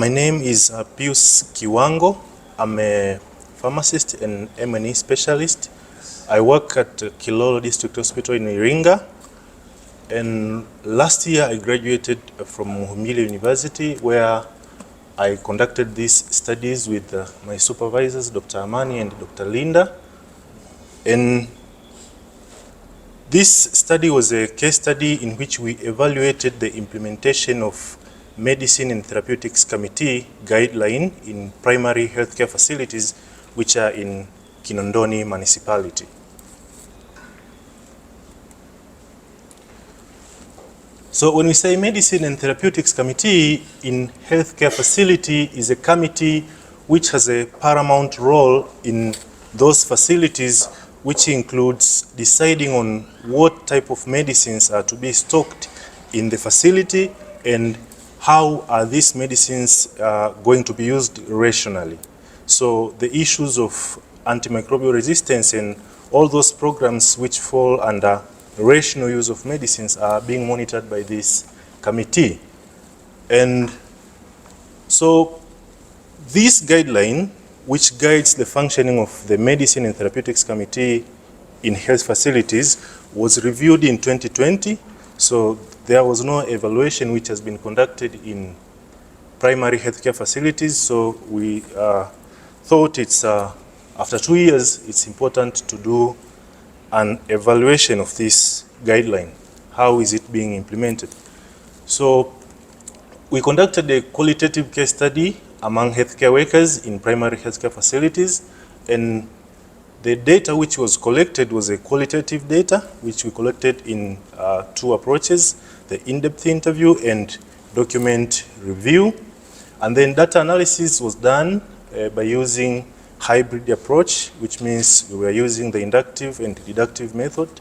My name is Pius Kiwango. I'm a pharmacist and M&E specialist. I work at Kilolo District Hospital in Iringa. And last year I graduated from Municipality University, where I conducted these studies with my supervisors, Dr. Amani and Dr. Linda. And this study was a case study in which we evaluated the implementation of Medicine and Therapeutics Committee guideline in primary healthcare facilities which are in Kinondoni Municipality. So when we say Medicine and Therapeutics Committee in healthcare facility is a committee which has a paramount role in those facilities, which includes deciding on what type of medicines are to be stocked in the facility and how are these medicines going to be used rationally. So the issues of antimicrobial resistance and all those programs which fall under rational use of medicines are being monitored by this committee. And so this guideline, which guides the functioning of the Medicine and Therapeutics Committee in health facilities, was reviewed in 2020. So there was no evaluation which has been conducted in primary healthcare facilities. So we thought it's, after 2 years, it's important to do an evaluation of this guideline. How is it being implemented? So we conducted a qualitative case study among healthcare workers in primary healthcare facilities, and the data which was collected was a qualitative data which we collected in 2 approaches: the in-depth interview and document review. And then data analysis was done by using hybrid approach, which means we were using the inductive and deductive method,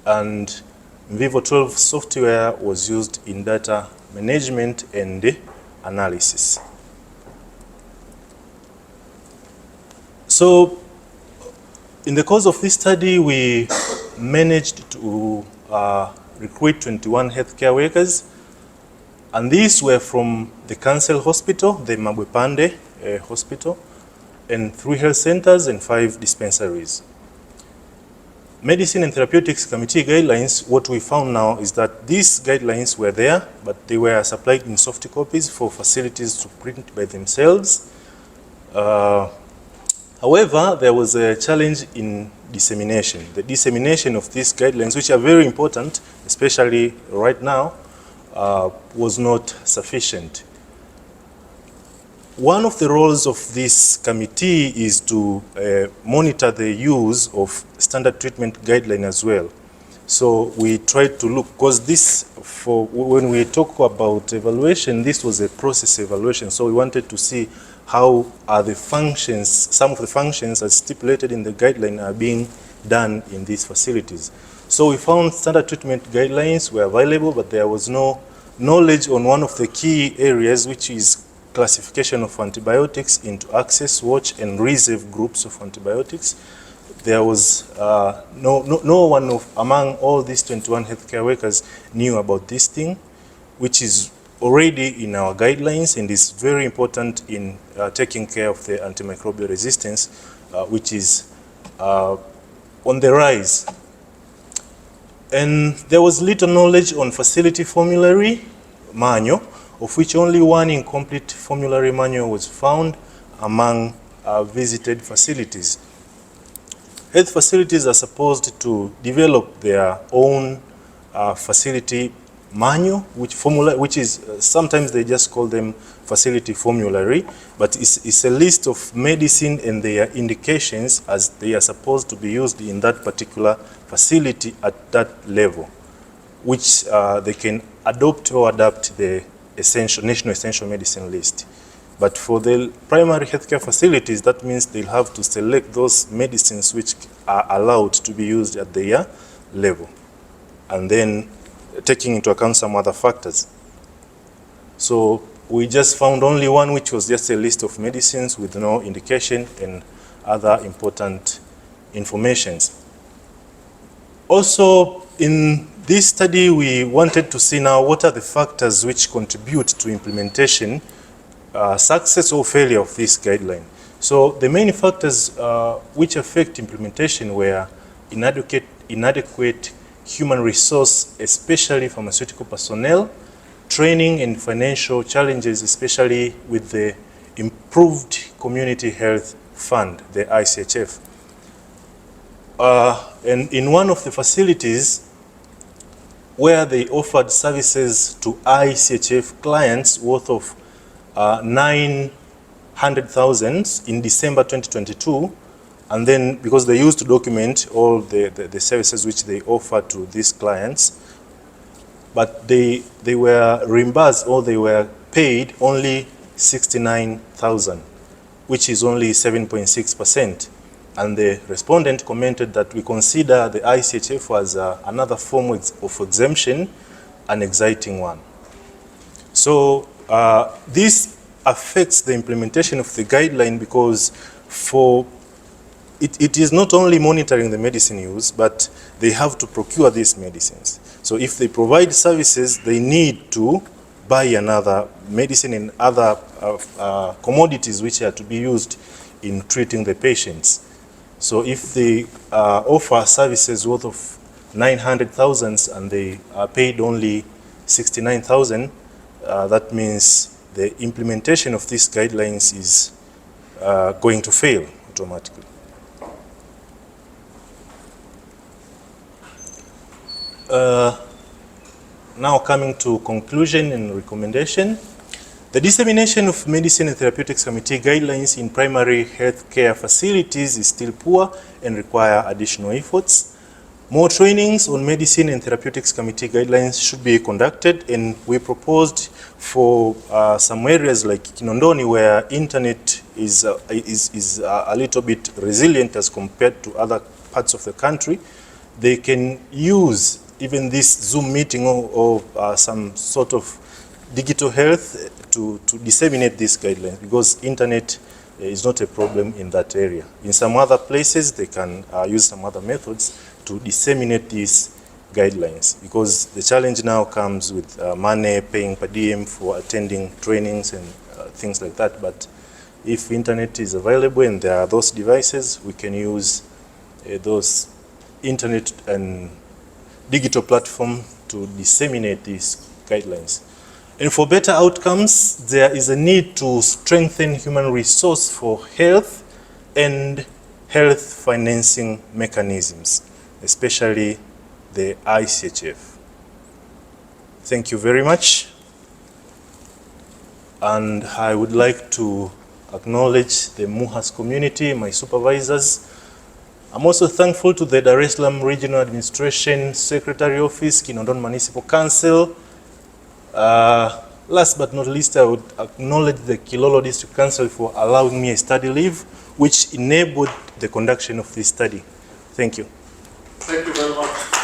and Vivo 12 software was used in data management and analysis. So in the course of this study, we managed to recruit 21 healthcare workers, and these were from the Council Hospital, the Mabwepande Hospital, and 3 health centers and 5 dispensaries. Medicine and Therapeutics Committee guidelines, what we found now is that these guidelines were there, but they were supplied in soft copies for facilities to print by themselves. However, there was a challenge in dissemination. The dissemination of these guidelines, which are very important, especially right now, was not sufficient. One of the roles of this committee is to monitor the use of standard treatment guideline as well. So we tried to look, because this, when we talk about evaluation, this was a process evaluation. So we wanted to see how are the functions, some of the functions as stipulated in the guideline are being done in these facilities. So we found standard treatment guidelines were available, but there was no knowledge on one of the key areas, which is classification of antibiotics into access, watch, and reserve groups of antibiotics. There was no one among all these 21 healthcare workers knew about this thing, which is already in our guidelines and is very important in taking care of the antimicrobial resistance, which is on the rise. And there was little knowledge on facility formulary manual, of which only 1 incomplete formulary manual was found among visited facilities. Health facilities are supposed to develop their own facility manual, which is sometimes they just call them facility formulary, but it's a list of medicine and their indications as they are supposed to be used in that particular facility at that level, which they can adopt or adapt the national essential medicine list. But for the primary healthcare facilities, that means they'll have to select those medicines which are allowed to be used at their level, and then taking into account some other factors. So we just found only one, which was just a list of medicines with no indication and other important informations. Also, in this study, we wanted to see now what are the factors which contribute to implementation success or failure of this guideline. So the main factors which affect implementation were inadequate human resource, especially pharmaceutical personnel, training and financial challenges, especially with the Improved Community Health Fund, the ICHF. And in one of the facilities where they offered services to ICHF clients worth of 900,000 in December 2022, and then because they used to document all the services which they offer to these clients, but they were reimbursed or they were paid only 69,000, which is only 7.6%. And the respondent commented that we consider the ICHF as another form of exemption, an exciting one. So this affects the implementation of the guideline because it is not only monitoring the medicine use, but they have to procure these medicines. So if they provide services, they need to buy another medicine and other commodities which are to be used in treating the patients. So if they offer services worth of 900,000 and they are paid only 69,000, that means the implementation of these guidelines is going to fail automatically. Now coming to conclusion and recommendation. The dissemination of Medicine and Therapeutics Committee guidelines in primary health care facilities is still poor and require additional efforts. More trainings on Medicine and Therapeutics Committee guidelines should be conducted, and we proposed for some areas like Kinondoni where internet is a little bit resilient as compared to other parts of the country. They can use even this Zoom meeting or some sort of digital health to disseminate these guidelines, because internet is not a problem in that area. In some other places, they can use some other methods to disseminate these guidelines, because the challenge now comes with money, paying per diem for attending trainings and things like that. But if internet is available and there are those devices, we can use those internet and digital platform to disseminate these guidelines. And for better outcomes, there is a need to strengthen human resource for health and health financing mechanisms, especially the ICHF. Thank you very much. And I would like to acknowledge the MUHAS community, my supervisors. I'm also thankful to the Dar es Salaam Regional Administration Secretary Office, Kinondoni Municipal Council. Last but not least, I would acknowledge the Kilolo District Council for allowing me a study leave, which enabled the conduction of this study. Thank you. Thank you very much.